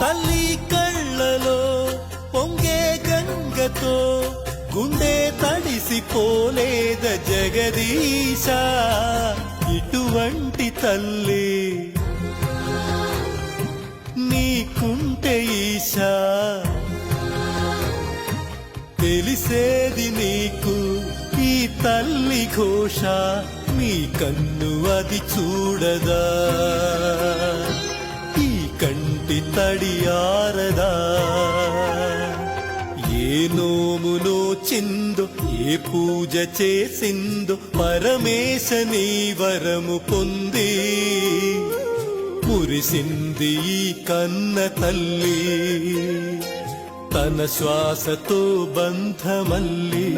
తల్లి కళ్ళలో పొంగే గంగతో గుండె తడిసిపోలేద జగదీశ, ఇటువంటి తల్లి నీకుంటే ఈశా, తెలిసేది నీకు ఈ తల్లి ఘోష, నీ కన్ను అది చూడదా, ఈ కంటి తడి ఆరదా. ఏ నోము నోచిందో ఏ పూజ చేసిందో పరమేశ నీ వరము పొంది మురిసింది ఈ కన్న తల్లి, తన శ్వాసతో బంధమల్లి.